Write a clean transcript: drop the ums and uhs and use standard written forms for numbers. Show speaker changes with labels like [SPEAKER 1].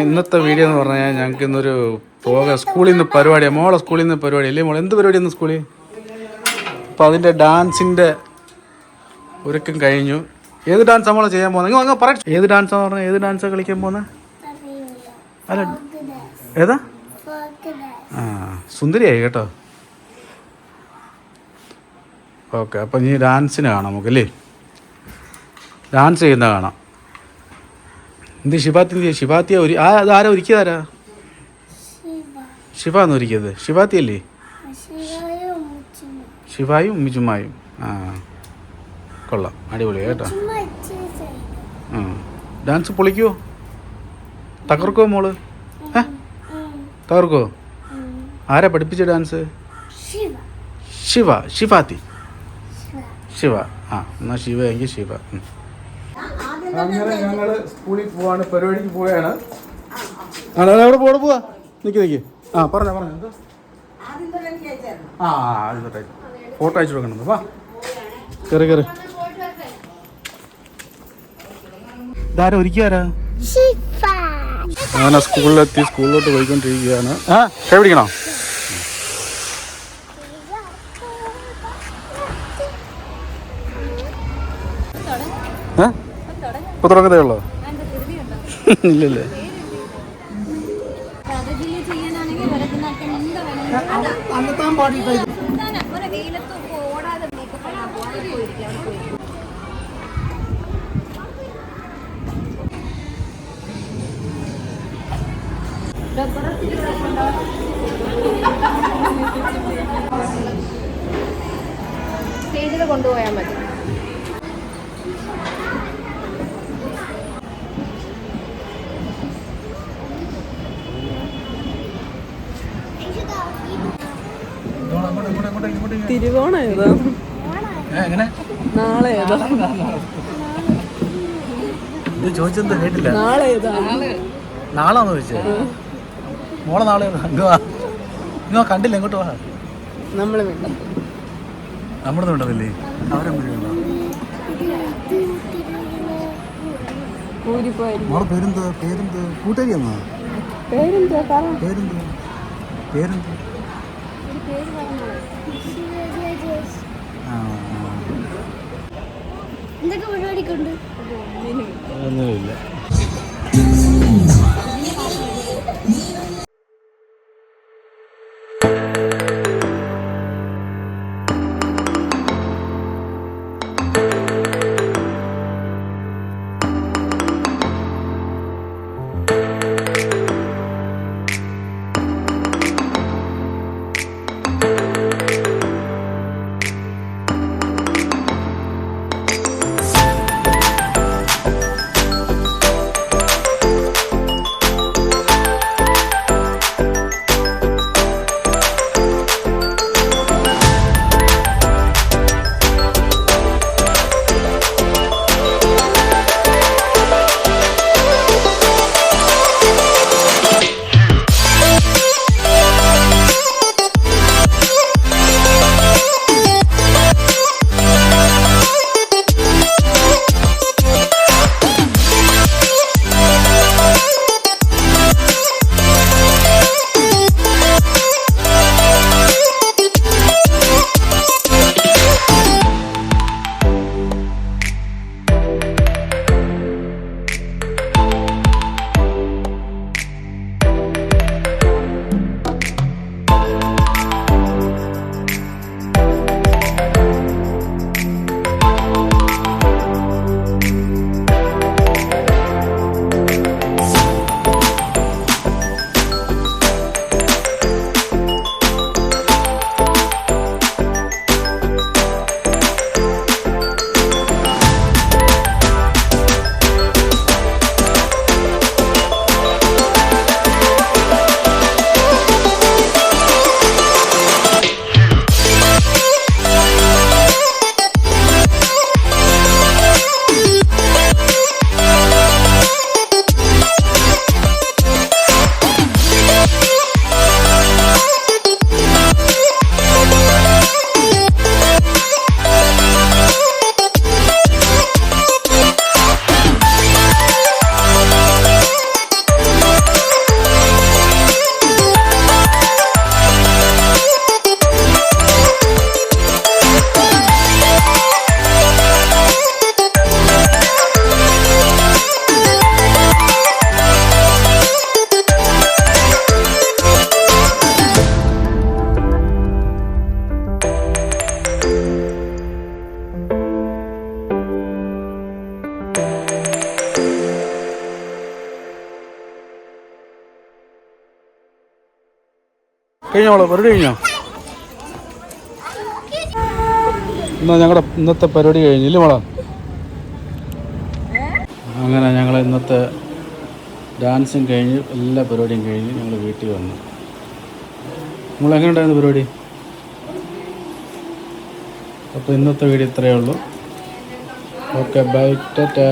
[SPEAKER 1] ഇന്നത്തെ വീഡിയോ എന്ന് പറഞ്ഞാൽ ഞങ്ങൾക്ക് ഇന്നൊരു സ്കൂളിൽ നിന്ന് പരിപാടിയാണ്. മോളെ സ്കൂളിൽ നിന്ന് പരിപാടി അല്ലേ മോളെ? എന്ത് പരിപാടി ഇന്ന് സ്കൂളിൽ? അപ്പോൾ അതിൻ്റെ ഡാൻസിൻ്റെ ഒരുക്കം കഴിഞ്ഞു. ഏത് ഡാൻസാണ് മോളെ ചെയ്യാൻ പോകുന്നത്? നിങ്ങൾ പറ. ഏത് ഡാൻസാന്ന് പറഞ്ഞാൽ ഏത് ഡാൻസാണ് കളിക്കാൻ പോകുന്നത്? അല്ല ഏതാ? സുന്ദരിയായി കേട്ടോ. ഓക്കെ, അപ്പം നീ ഡാൻസിന് കാണാം നമുക്കല്ലേ? ഡാൻസ് ചെയ്യുന്ന കാണാം. എന്ത് ശിവാത്തിയ അതാരാ ഒരുക്കിയതാരാ? ശിവ എന്ന് ഒരുക്കിയത് ശിവാത്തിയല്ലേ? ശിവായും ഉമ്മിച്ചുമ്മായും. കൊള്ളാം, അടിപൊളിയാ കേട്ടോ. ഡാൻസ് പൊളിക്കുവോ? തകർക്കോ മോള്? തകർക്കോ? ആരാ പഠിപ്പിച്ച ഡാൻസ്? ശിവാത്തി. ശിവ. എന്നാ ശിവ എങ്കിൽ ശിവ. അങ്ങനെ ഞങ്ങൾ സ്കൂളിൽ പോവാണ്, പരിപാടിക്ക് പോവുകയാണ്. അവിടെ പോവാ. നിക്ക്. പറഞ്ഞോ. എന്താ? ഫോട്ടോ അയച്ചു കൊടുക്കണം. വാ, കയറി. ഇതാരാ ഒരുക്കിയാരാ? അങ്ങനെ സ്കൂളിലോട്ട് പോയിക്കൊണ്ടിരിക്കുകയാണ്. കൈ പിടിക്കണോ? ഇപ്പൊ തുടങ്ങത്തേ ഉള്ളോ? ഇല്ലല്ലേ.
[SPEAKER 2] സ്റ്റേജിൽ കൊണ്ടുപോയാൽ മതി. തിരുവോണം ഏതാ? നാളെ ഏതാ?
[SPEAKER 1] ചോദിച്ചെന്താ കേട്ടില്ല.
[SPEAKER 2] നാളെ ഏതാ?
[SPEAKER 1] നാളാന്ന് ചോദിച്ചേ. മോളെ നാളെ ഇങ്ങോ കണ്ടില്ല. എങ്ങോട്ട് പോകാ?
[SPEAKER 2] നമ്മുടെ
[SPEAKER 1] ഉണ്ടല്ലേ? അവരെ മോളെ പേരെന്താ? കൂട്ടുകാരിയാന്നോ? പേരെന്താ?
[SPEAKER 3] എന്തൊക്കെ പരിപാടിക്കുണ്ട്?
[SPEAKER 1] ഒന്നുമില്ല. കഴിഞ്ഞോ മോളെ പരിപാടി കഴിഞ്ഞോ? എന്നാൽ ഞങ്ങളുടെ ഇന്നത്തെ പരിപാടി കഴിഞ്ഞില്ലേ മോളെ? അങ്ങനെ ഞങ്ങൾ ഇന്നത്തെ ഡാൻസും കഴിഞ്ഞ് എല്ലാ പരിപാടിയും കഴിഞ്ഞ് ഞങ്ങൾ വീട്ടിൽ വന്നു. നിങ്ങൾ എങ്ങനെ ഉണ്ടായിരുന്നു പരിപാടി? അപ്പോൾ ഇന്നത്തെ വീഡിയോ ഇത്രയേ ഉള്ളൂ. Okay bye Tata.